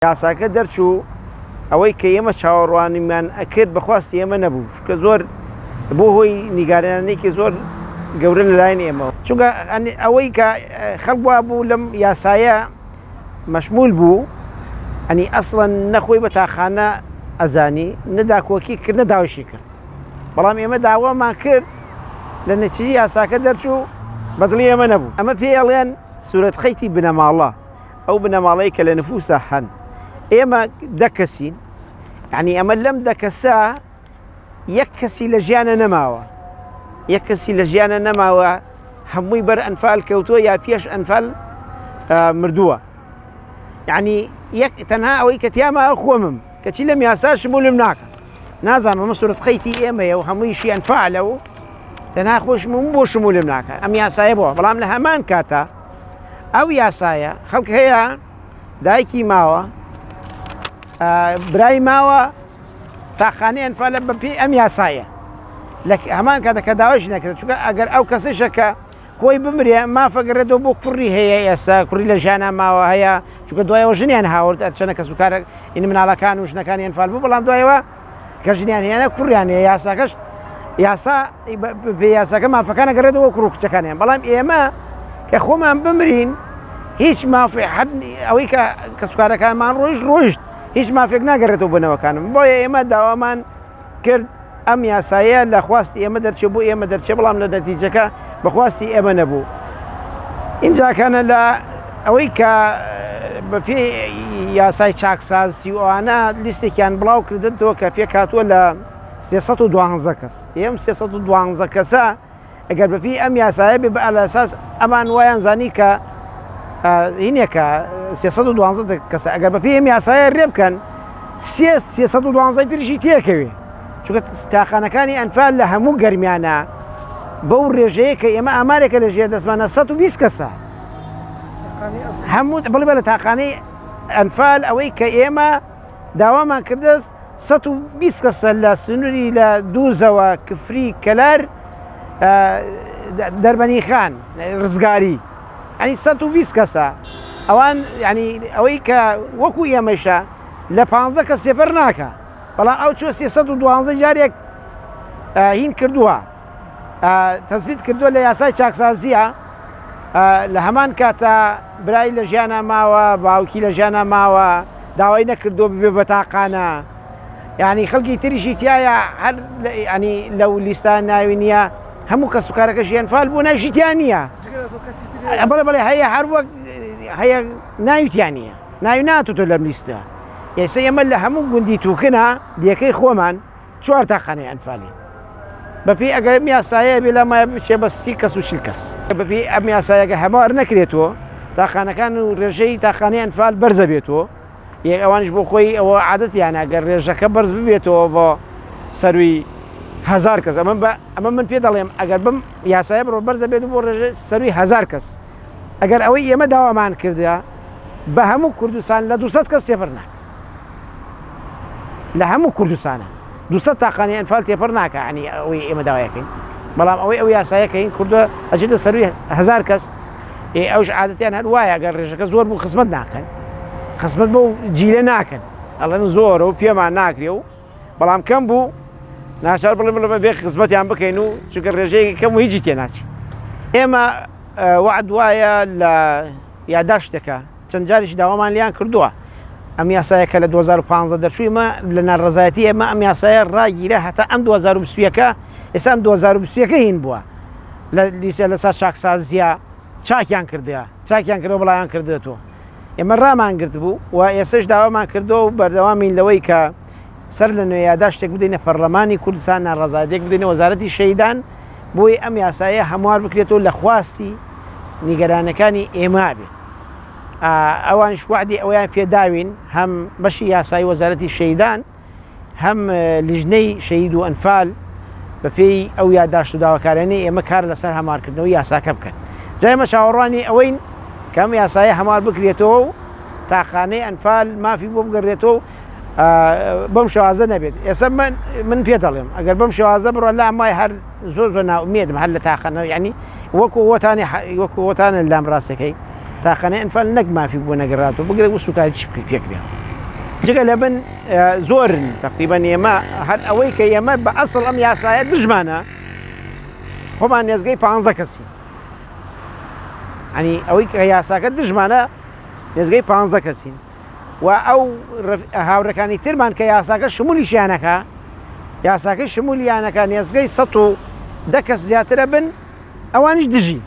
یاساکە دەرچوو ئەوەی کە ئێمە چاوەڕوانیمان ئەکرد بەخواستی ئێمە نەبوو کە زۆر بۆ هۆی نیگارانێکی زۆر گەورە لەلایەن ئێمەوە چونکە ئەوەی کە خەڵک وا بوو لەم یاسایە مەشمول بوو ئەنی ئەسڵەن نەخۆی بە تاخانە ئەزانی نەداکۆکی کرد نەداوەشی کرد بەڵام ئێمە داوامان کرد لە نەتیجەی یاساکە دەرچوو بەدڵی ئێمە نەبوو ئەمە پێڵێن سوورەت خەیتی بنەماڵە ئەو بنەماڵەی کە لە نفوسە هەن ئێمە دەکەسین یعنی ئەمە لەم دەکەسا یەک کەسی لە ژیانە نەماوە یەک کەسی لە ژیانە نەماوە هەمووی بەر ئەنفال کەوتووە یا پێش ئەنفال مردووە یعنی یەک تەنها ئەوەی کە تیامە خۆمم کەچی لەم یاسا شمولم ناکە نازانم ئەمە سوورەت خەیتی ئێمەیە و هەموویشی ئەنفالە و تەنها خۆشم بۆ شمولم ناکە ئەم یاسایە بووە بەڵام لە هەمان کاتە ئەو یاسایە خەڵک هەیە دایکی ماوە برای ماوە تاخانەی ئەنفالە بەپێی ئەم یاسایە لە هەمان کاتەکە داواش نەکرێت چونکە ئەگەر ئەو کەسەشەکە خۆی بمرێ مافەگەڕێتەوە بۆ کوڕی هەیە ئێستا کوڕی لە ژیانە ماوە هەیە چونکە دوایەوە ژنیان هاورد ئەرچەنە کەس و کارە ئین مناڵەکان و ژنەکانی ئەنفال بوو بەڵام دوایەوە کە ژنیان هێنە کوڕیان هەیە یاساکەش یاسا یاساکە مافەکانە گەڕێتەوە کوڕ و کچەکانیان بەڵام ئێمە کە خۆمان بمرین هیچ مافێ ئەوەی کە کەسوکارەکانمان ڕۆیشت هیچ مافێک ناگەڕێتەوە بنەوەکانم بۆیە ئێمە داوامان کرد ئەم یاسایە لە خواستی ئێمە دەرچێ بۆ ئێمە دەرچێ بەڵام لە نەتیجەکە بەخواستی ئێمە نەبوو اینجاکانە لە ئەوەی کە بەپێ یاسای چاکسازی ئەوانە لیستێکیان بڵاو کردنەوە کە پێ کاتووە لە 312 کەس ئێم 312 کەسە ئەگەر بەپی ئەم یاسایە بێ بە ئەلاساس ئەمان وایان زانی کە هینێکە 312 کەسە ئەگەر بەپی ئەم یاسایە ڕێ بکەن 312 تریشی تێکەوێ چونکە تاخانەکانی ئەنفال لە هەموو گەرمیانە بەو ڕێژەیە کە ئێمە ئامارێکە لە ژێر دەستمانە 120 کەسە هەموو بڵێ لە تاخانەی ئەنفال ئەوەی کە ئێمە داوامان کردە 120 کەسە لە سنووری لە دووزەوە کفری کەلار دەربەنی خان ڕزگاری ئەنی 120 کەسە ئەوان ینی ئەوەی کە وەکو ئێمەشە لە 15 کەس سێپەر ناکە بەڵام ئەو چوە 312 جارێک هین کردووە تەسبیت کردووە لە یاسای چاکسازیە لە هەمان کاتە برای لە ژیانە ماوە باوکی لە ژیانە ماوە داوای نەکردو ببێ بە تاقانە یعنی خەڵکی تریشی تایە هەر ینی لەو لیستان ناوی نییە هەموو کەس و کارەکە ژیان فال بوو ناژیتیان نییە بڵێ هەیە هەر وەک هەیە ناویتیان نییە ناوی ناتوتۆ لەم لیستە ئێستا ئێمە لە هەموو گوندی تووکنە دیەکەی خۆمان 4 تاخانەی ئەنفالی بەپێی ئەگەر ئەم یاسایە بێ لەمایە بچێ بە 30 کەس و 40 کەس بەپێی ئەم یاسایەکە هەموار نەکرێتەوە تاخانەکان و ڕێژەی تاخانەی ئەنفال بەرزە بێتەوە یەک ئەوانش بۆ خۆی ئەوە عادەتیانە گەر ڕێژەکە بەرز ببێتەوە بۆ سەروی 1000 کەس ئەمە من پێ دەڵێم ئەگەر بم یاسایە بڕۆ بەرزە بێت بۆ ڕێژەی سەروی 1000 کەس ئەگەر ئەوەی ئێمە داوامان کردە بە هەموو کوردستان لە 200 کەس تێپەر ناکە لە هەموو کوردستانە 200 تاقانەی ئەنفال تێپەر ناکە عنی ئەوەی ئێمە داوایەکەین بەڵام ئەوەی ئەو یاسایەکەین کوردە ئەجێتە سەروی 1000 کەس ئەوش عادەتیان هەر وایە گەر ڕێژەکە زۆر بوو خزمەت ناکەن خزمەت بەو جیلە ناکەن ئەڵێن زۆرە و پێمان ناکرێ و بەڵام کەم بوو ناچار بڵێ بێ خزمەتیان بکەین و چونکە ڕێژەیەکی کەم و هیچی تێناچی ئێمە وعد وایە لە یاداشتێکە چەند جاریش داوامان لیان کردووە ئەم یاسایەکە لە 2015 دەرچوویمە لە ناڕزایەتی ئێمە ئەم یاسایە ڕاگیرە هەتا ئەم 2020ەکە ئێستا ئەم 2020ەکە هین بووە لە لیسە لەسەر چاکسازیە چاکیان کردەوە چاکیان کردەوە بڵایان کردێتەوە ئێمە ڕامان گرت بوو و ئێسش داوامان کردەوە و بەردەوامین لەوەی کە سەر لە نوێ یاداشتێک بدەینە پەرلەمانی کوردستان ناڕزایەتێک بدەینە وەزارەتی شەیدان بۆی ئەم یاسایە هەموار بکرێتەوە لە خواستی نیگەرانەکانی ئێمە بێت ئەوانش وعدی ئەویان پێداوین هەم بەشی یاسای وەزارەتی شەیدان هەم لیژنەی شەید و ئەنفال بەپێی ئەو یادداشت و داواکارانەی ئێمە کار لەسەر هەمارکردنەوە یاساکە بکەن جای ئێمە چاوەڕوانی ئەوەین کەم یاسایە هەمار بکرێتەوە و تاخانەی ئەنفال مافی بۆ بگەڕێتەوە بەم شێوازە نەبێت ئێستا من پێ دەڵێم ئەگەر بەم شێوازە بڕۆ لا مای هەر زۆر ناومێدم هەر لە تاخانەوە یعنی وەکو وەتانە لام ڕاستەکەی تاخانەی ئەنفال نەک مافی بۆ نەگەڕاتەوە بگرێت و سوکایتیش پێکرێت جگە لە بن زۆرن تقریبان ئێمە هەر ئەوەی کە ئێمە بە ئەسڵ ئەم یاسایە دژمانە خۆمان نێزگەی 15 کەسی ئەنی ئەوەی کە یاساکە دژمانە نێزگەی 15 کەسین و ئەو هاوڕەکانی ترمان کە یاساکە شمولیشیانەکە یاساکەی شمولیانەکە نێزگەی 110 کەس زیاترە بن ئەوانیش دژی